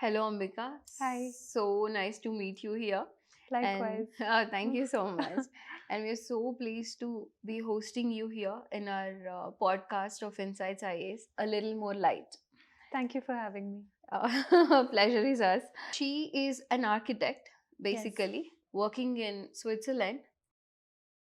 Hello, Ambika. Hi. So nice to meet you here. And Likewise. thank you so much. And we're so pleased to be hosting you here in our podcast of Insights IAS, A Little More Light. Thank you for having me. Pleasure is us. She is an architect, Yes. basically, working in Switzerland.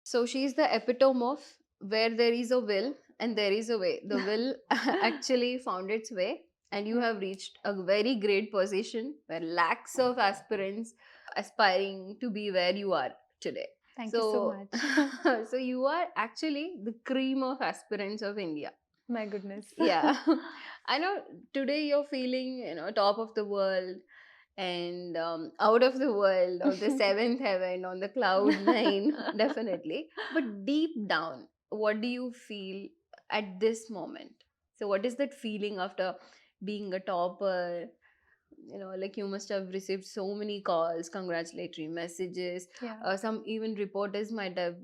So she's the epitome of where there is a will and there is a way. The will actually found its way, and you Yeah. have reached a very great position where lakhs of aspirants aspiring to be where you are today. Thank you so So, much. so you are actually the cream of aspirants of India. My goodness. Yeah, I know today you're feeling top of the world and out of the world, of the seventh heaven, on the cloud nine, definitely. But deep down, what do you feel at this moment? So, what is that feeling after being a topper? Like you must have received so many calls, congratulatory messages. Yeah. Some even reporters might have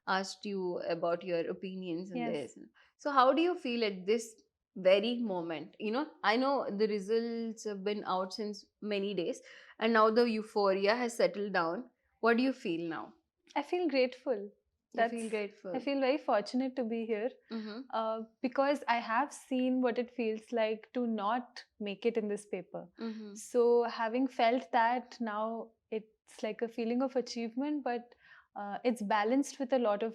asked you about your opinions on Yes. this. So, how do you feel at this very moment? I know the results have been out since many days, and now the euphoria has settled down. What do you feel now? I feel grateful. You feel I grateful. feel very fortunate to be here Mm-hmm. because I have seen what it feels like to not make it in this paper. Mm-hmm. So, having felt that, now it's like a feeling of achievement, but it's balanced with a lot of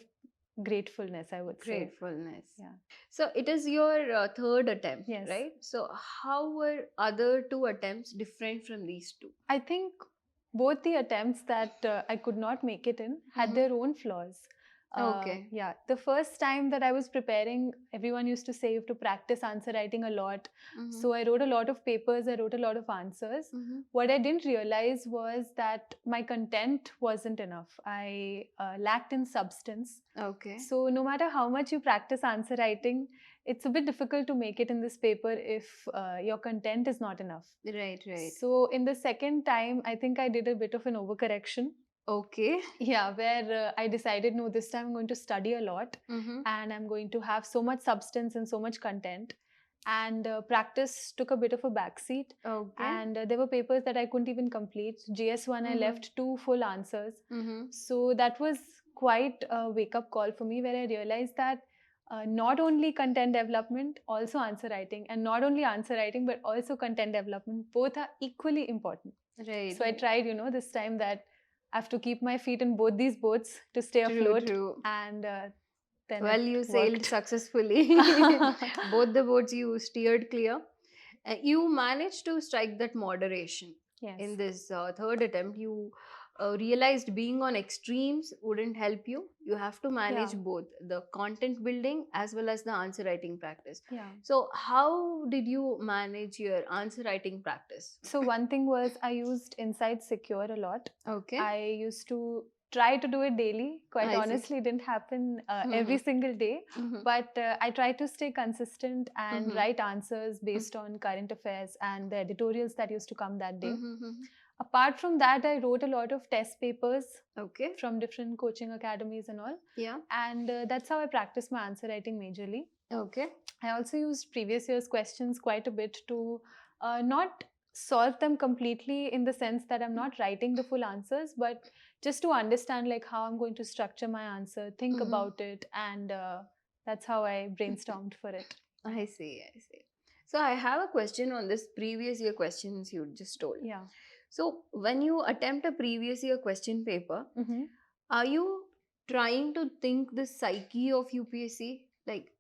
gratefulness, I would say. Gratefulness. Yeah. So it is your third attempt, Yes. right? So how were other two attempts different from these two? I think both the attempts that I could not make it in had Mhm. their own flaws. Okay. Yeah, the first time that I was preparing, everyone used to say you have to practice answer writing a lot. Mhm. So I wrote a lot of papers, I wrote a lot of answers. Mhm. What I didn't realize was that my content wasn't enough. I lacked in substance. Okay. So no matter how much you practice answer writing, it's a bit difficult to make it in this paper if your content is not enough. Right, right. So in the second time, I think I did a bit of an overcorrection. Okay. Yeah, where I decided, no, this time I'm going to study a lot Mm-hmm. and I'm going to have so much substance and so much content. And practice took a bit of a backseat. Okay. And there were papers that I couldn't even complete. GS1, I Mhm. left 2 full answers. Mm-hmm. So that was quite a wake up call for me, where I realized that not only content development, also answer writing, and not only answer writing, but also content development, both are equally important. Right. So I tried, this time that I have to keep my feet in both these boats to stay True, afloat. true. And then Well, it you sailed worked. successfully. Both the boats you steered clear. You managed to strike that moderation. Yes. In this third attempt, you realized being on extremes wouldn't help you. You have to manage Yeah. both the content building as well as the answer writing practice. Yeah. So, how did you manage your answer writing practice? So one thing was I used Inside Secure a lot. Okay. I used to try to do it daily. Quite I see. honestly, it didn't happen every single day. Mhm. But I tried to stay consistent and Mhm. write answers based on current affairs and the editorials that used to come that day. Mhm. Apart from that, I wrote a lot of test papers Okay. from different coaching academies and all. Yeah. And that's how I practiced my answer writing majorly. Okay. I also used previous year's questions quite a bit to not solve them completely, in the sense that I'm not writing the full answers, but just to understand like how I'm going to structure my answer, think Mhm. about it, and that's how I brainstormed for it. I see. I see. So I have a question on this previous year questions you just told. Yeah. So when you attempt a previous year question paper, Mm-hmm. are you trying to think the psyche of UPSC, like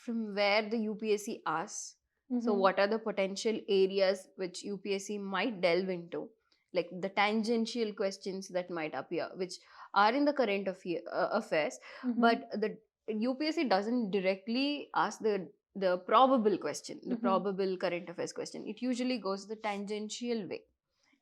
from where the UPSC asks? So Mm-hmm. what are the potential areas which UPSC might delve into, like the tangential questions that might appear, which are in the current affairs, Mm-hmm. but the UPSC doesn't directly ask the probable question, the Mhm. probable current affairs question. It usually goes the tangential way,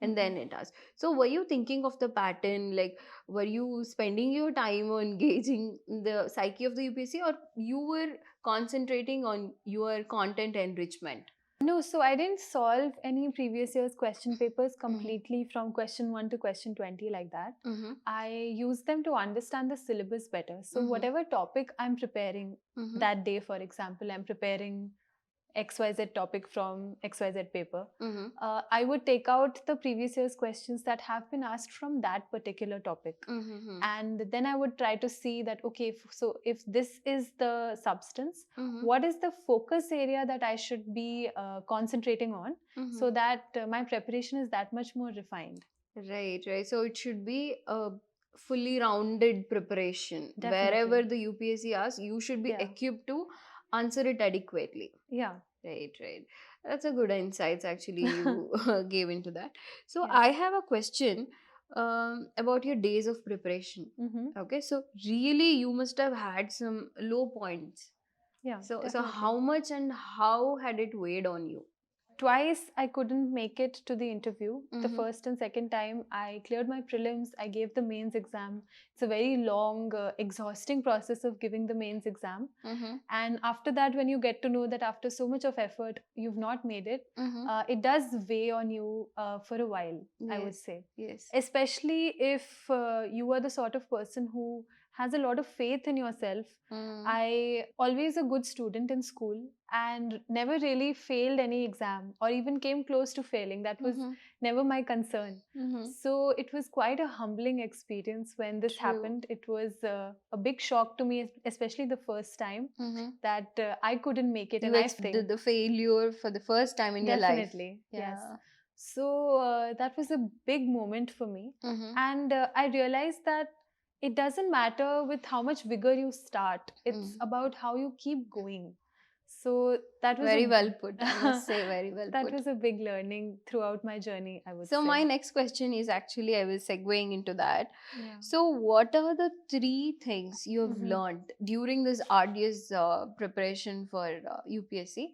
and Mhm. then it asks. So were you thinking of the pattern, like were you spending your time on gauging the psyche of the UPSC, or you were concentrating on your content enrichment? No, so I didn't solve any previous year's question papers completely from question 1 to question 20 like that. Mm-hmm. I use them to understand the syllabus better. So Mhm. whatever topic I'm preparing Mhm. that day, for example, I'm preparing XYZ topic from XYZ paper, Mm-hmm. I would take out the previous year's questions that have been asked from that particular topic. Mm-hmm. And then I would try to see that, okay, if this is the substance, Mm-hmm. what is the focus area that I should be concentrating on, Mm-hmm. so that my preparation is that much more refined. Right, right. So it should be a fully rounded preparation. Definitely. Wherever the UPSC asks, you should be Yeah. equipped to answer it adequately. Yeah. Right, right. That's a good insights actually you gave into that. So Yes. I have a question about your days of preparation. Mm-hmm. Okay, so really you must have had some low points. Yeah. So Definitely. how much and how had it weighed on you? Twice I couldn't make it to the interview. The Mm-hmm. first and second time I cleared my prelims, I gave the mains exam. It's a very long, exhausting process of giving the mains exam. Mm-hmm. And after that, when you get to know that after so much of effort, you've not made it, Mm-hmm. it does weigh on you for a while, I would Yes. say. Yes. Especially if you are the sort of person who has a lot of faith in yourself. Mm. I always a good student in school and never really failed any exam or even came close to failing. That was Mm-hmm. never my concern. Mm-hmm. So it was quite a humbling experience when this True. happened. It was a big shock to me, especially the first time, Mm-hmm. that I couldn't make it. You And I did think the failure for the first time in your life. definitely, Yeah. yes. So that was a big moment for me. Mm-hmm. And I realized that it doesn't matter with how much vigor you start. It's about how you keep going. So that was Very well put. I must say, very well that put. was a big learning throughout my journey, I would So say. my next question is actually I was segueing into that. Yeah. So what are the 3 things you have Mhm. learned during this arduous preparation for UPSC?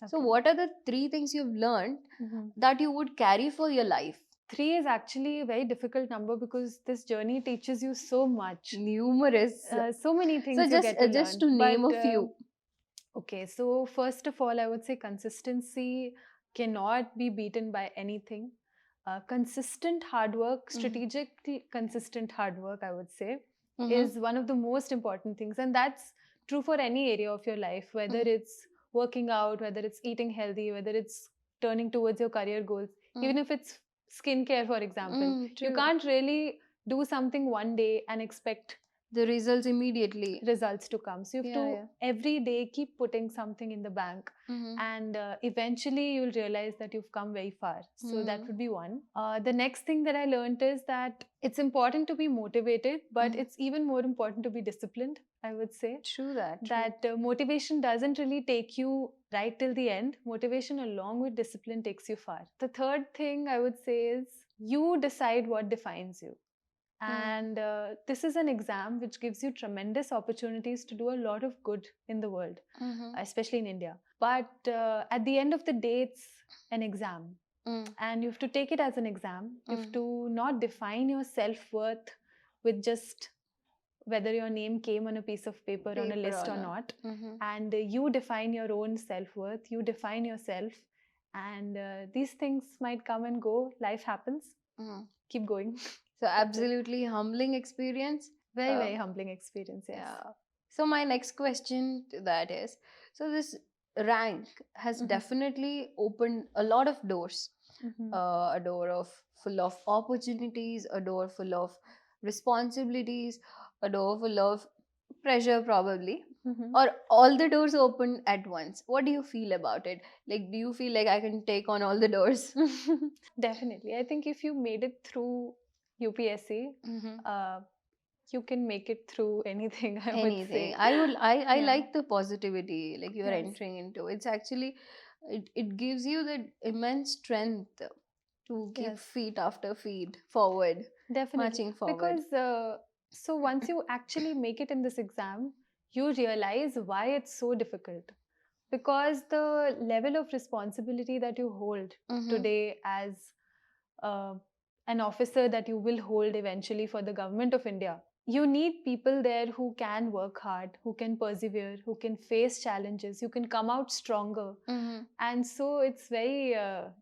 So Okay. what are the 3 things you've learned Mhm. that you would carry for your life? 3 is actually a very difficult number because this journey teaches you so much. Numerous. So many things So you just get to just learn. to name But, a few. okay, so first of all, I would say consistency cannot be beaten by anything. Consistent hard work, strategically consistent hard work, I would say, is one of the most important things. And that's true for any area of your life, whether it's working out, whether it's eating healthy, whether it's turning towards your career goals, even if it's skincare, for example. You can't really do something one day and expect the results immediately. results to come. So you have to every day keep putting something in the bank, and eventually you'll realize that you've come very far. So that would be one. The next thing that I learned is that it's important to be motivated, but it's even more important to be disciplined, I would say. True that. That motivation doesn't really take you right till the end. Motivation along with discipline takes you far. The third thing I would say is you decide what defines you. And this is an exam which gives you tremendous opportunities to do a lot of good in the world, especially in India. But at the end of the day, it's an exam. And you have to take it as an exam. You have to not define your self-worth with just whether your name came on a piece of paper on a list or not. And you define your own self-worth. You define yourself. And these things might come and go. Life happens. Keep going. So absolutely humbling experience. Very, very humbling experience, yes. Yeah. So my next question to that is, so this rank has definitely opened a lot of doors. A door of full of opportunities, a door full of responsibilities, a door full of pressure probably. Or all the doors open at once. What do you feel about it? Like, do you feel like I can take on all the doors? Definitely. I think if you made it through UPSC, you can make it through anything, I would say. I like the positivity like you are entering into. It's actually it gives you the immense strength to keep feet after feet forward. Definitely. Marching forward. Because so once you actually make it in this exam, you realize why it's so difficult. Because the level of responsibility that you hold today as an officer that you will hold eventually for the government of India, you need people there who can work hard, who can persevere, who can face challenges, you can come out stronger. And so it's very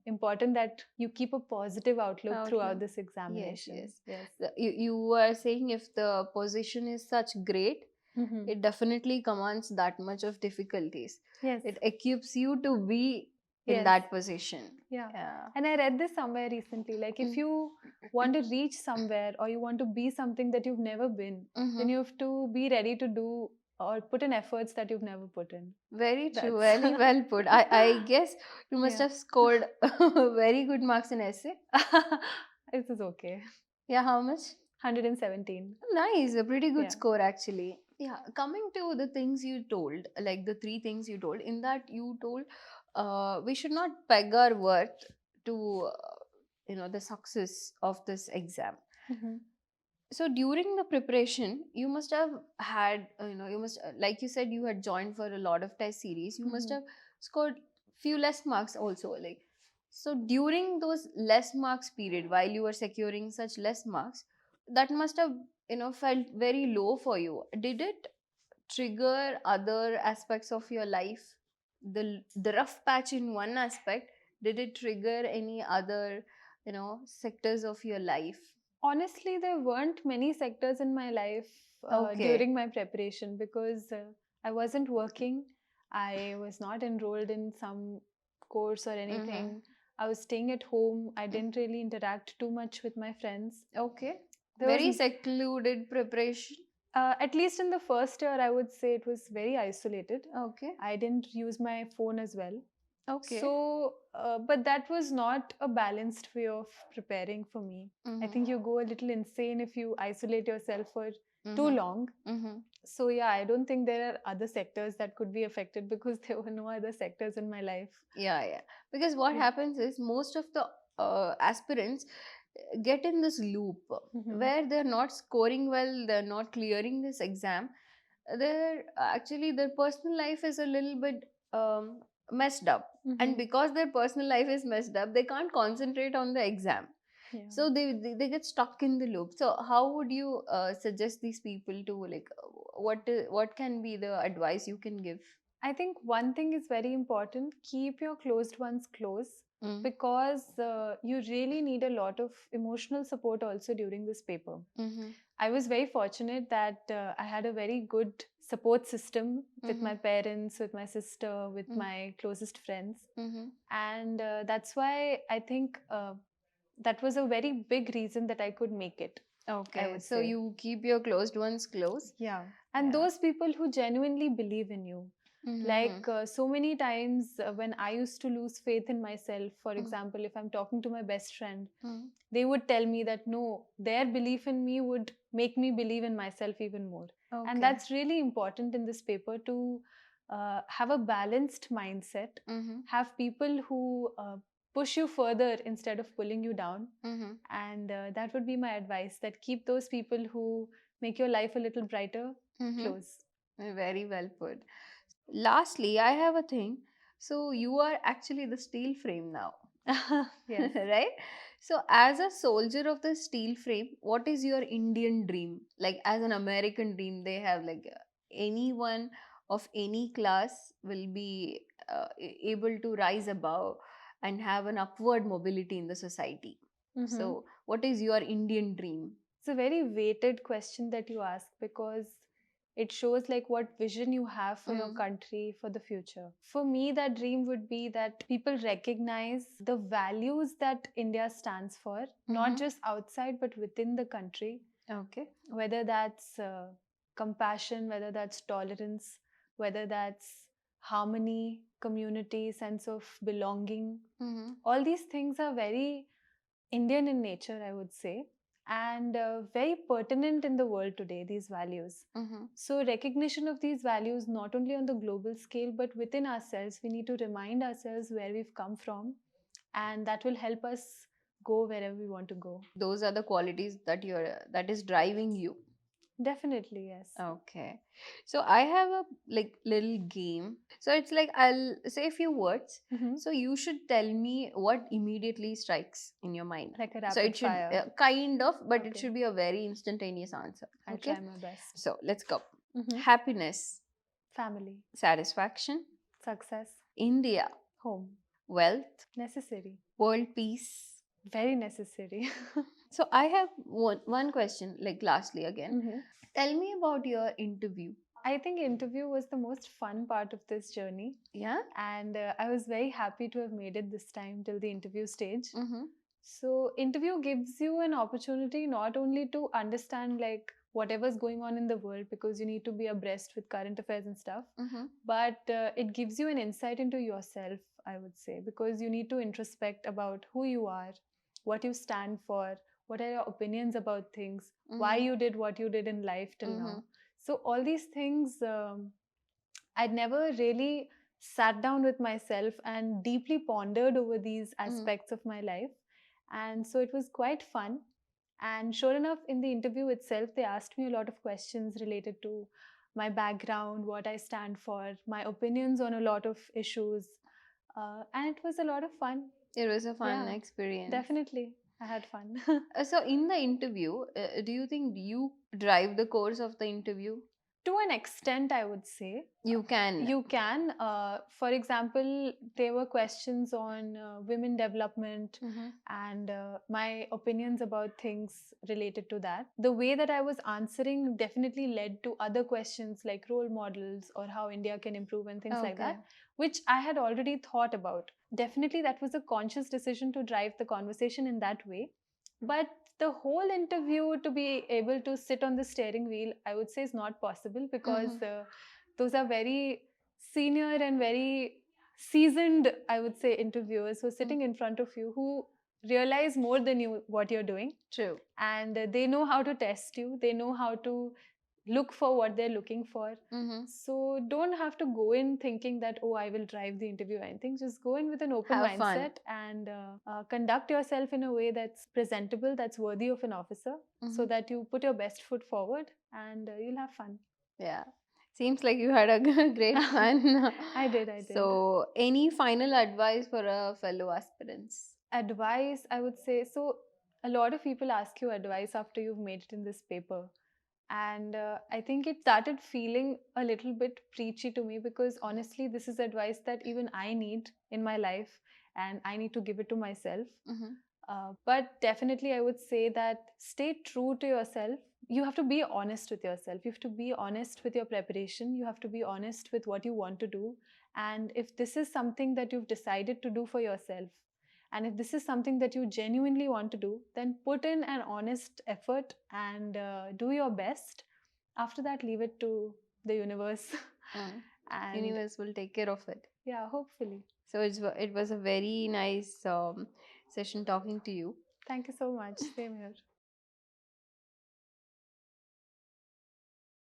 important that you keep a positive outlook throughout this examination. Yes. You are saying if the position is such great, Mhm. it definitely commands that much of difficulties. Yes. It equips you to be in Yes. that position. Yeah. Yeah. And I read this somewhere recently. Like, if Mm. you want to reach somewhere or you want to be something that you've never been, then you have to be ready to do or put in efforts that you've never put in. Very true, That's very well put. I guess you must yeah. have scored very good marks in essay. This is okay. Yeah, how much? 117. Nice, a pretty good Yeah. score actually. Yeah, coming to the things you told, like the three things you told, in that you told we should not peg our worth to the success of this exam. Mhm. So during the preparation, you must have had, you must, like you said, you had joined for a lot of test series. You must Mhm. have scored few less marks also. Like, so during those less marks period, while you were securing such less marks, that must have, felt very low for you. Did it trigger other aspects of your life? The rough patch in one aspect, did it trigger any other, sectors of your life? Honestly, there weren't many sectors in my life Okay. during my preparation because I wasn't working. I was not enrolled in some course or Mm-hmm. anything. I was staying at home. I didn't really interact too much with my friends. Okay. There was, Very secluded preparation. at least in the first year, I would say it was very isolated. Okay. I didn't use my phone as well. Okay. So, but that was not a balanced way of preparing for me. I Mm-hmm. think you go a little insane if you isolate yourself for too Mm-hmm. long. Mm-hmm. So, yeah, I don't think there are other sectors that could be affected because there were no other sectors in my life. Yeah, yeah. Because what Yeah. happens is most of the aspirants get in this loop Mm-hmm. where they're not scoring well, they're not clearing this exam. They're actually, their personal life is a little bit messed up. And Mm-hmm. because their personal life is messed up, they can't concentrate on the exam. Yeah. So they get stuck in the loop. So how would you suggest these people to, like, what can be the advice you can give? I think one thing is very important, keep your closed ones close Mm. because you really need a lot of emotional support also during this paper. Mm-hmm. I was very fortunate that I had a very good support system with Mm-hmm. my parents, with my sister, with Mm. my closest friends. Mm-hmm. And that's why I think that was a very big reason that I could make it, I Okay, would so say. you keep your closed ones close. Yeah. And Yeah. those people who genuinely believe in you. Mm-hmm. Like so many times when I used to lose faith in myself, for example, if I'm talking to my best friend, Mm-hmm. they would tell me that no, their belief in me would make me believe in myself even more. And Okay. that's really important in this paper to have a balanced mindset, Mm-hmm. have people who push you further instead of pulling you down. Mm-hmm. And that would be my advice, that keep those people who make your life a little brighter Mm-hmm. close. Very well put. Lastly, I have a thing. So you are actually the steel frame now, Yes. right? So as a soldier of the steel frame, what is your Indian dream? Like, as an American dream, they have, like, anyone of any class will be able to rise above and have an upward mobility in the society. Mm-hmm. So what is your Indian dream? It's a very weighted question that you ask because it shows like what vision you have for your Mm. country for the future. For me, that dream would be that people recognize the values that India stands for, not Mm-hmm. just outside but within the country, Okay. whether that's compassion, whether that's tolerance, whether that's harmony, community, sense of belonging. Mm-hmm. All these things are very Indian in nature, I would say, and very pertinent in the world today, these values. Mm-hmm. So, recognition of these values not only on the global scale but within ourselves, we need to remind ourselves where we've come from, and that will help us go wherever we want to go. Those are the qualities that is driving you. Definitely, yes. Okay. So I have a, like, little game. So it's like, I'll say a few words. Mm-hmm. So you should tell me what immediately strikes in your mind. Like a So rapid it should fire. kind of, but it Okay. should be a very instantaneous answer. I'll Okay. try my best. So let's go. Mm-hmm. Happiness, Family, satisfaction, success, India, home, wealth, necessary, world peace. very necessary. So I have one question, like, lastly again. Mm-hmm. Tell me about your interview. I think interview was the most fun part of this journey, Yeah. and I was very happy to have made it this time till the interview stage. Mm-hmm. So interview gives you an opportunity not only to understand like whatever's going on in the world, because you need to be abreast with current affairs and stuff, Mm-hmm. but it gives you an insight into yourself, I would say, because you need to introspect about who you are, what you stand for, what are your opinions about things, why Mm-hmm. you did what you did in life till Mm-hmm. now. So all these things, I'd never really sat down with myself and deeply pondered over these aspects of my life. And so it was quite fun. And sure enough, in the interview itself, they asked me a lot of questions related to my background, what I stand for, my opinions on a lot of issues. And it was a lot of fun. It was a fun Yeah, experience. definitely. I had fun. So, in the interview, do you think you drive the course of the interview? To an extent, I would say. You can. You can. For example, there were questions on women development Mm-hmm. and my opinions about things related to that. The way that I was answering definitely led to other questions like role models or how India can improve and things like Okay. that, which I had already thought about. Definitely, that was a conscious decision to drive the conversation in that way. But the whole interview to be able to sit on the steering wheel, I would say, is not possible because Mm-hmm. those are very senior and very seasoned, I would say, interviewers who are sitting in front of you, who realize more than you what you're doing, True. and they know how to test you, they know how to look for what they're looking for. Mm-hmm. So don't have to go in thinking that, oh, I will drive the interview or anything. Just go in with an open Have fun. mindset and conduct yourself in a way that's presentable, that's worthy of an officer, so Mhm. that you put your best foot forward and you'll have fun. Yeah. Seems like you had a great fun. I did. So, any final advice for a fellow aspirants? Advice, I would say, so a lot of people ask you advice after you've made it in this paper. And I think it started feeling a little bit preachy to me because honestly, this is advice that even I need in my life and I need to give it to myself. Mm-hmm. But definitely, I would say that stay true to yourself. You have to be honest with yourself. You have to be honest with your preparation. You have to be honest with what you want to do. And if this is something that you've decided to do for yourself, and if this is something that you genuinely want to do, then put in an honest effort and do your best. After that, leave it to the universe. And Universe will take care of it. yeah, hopefully. So it was a very nice session talking to you. Thank you so much. Same here.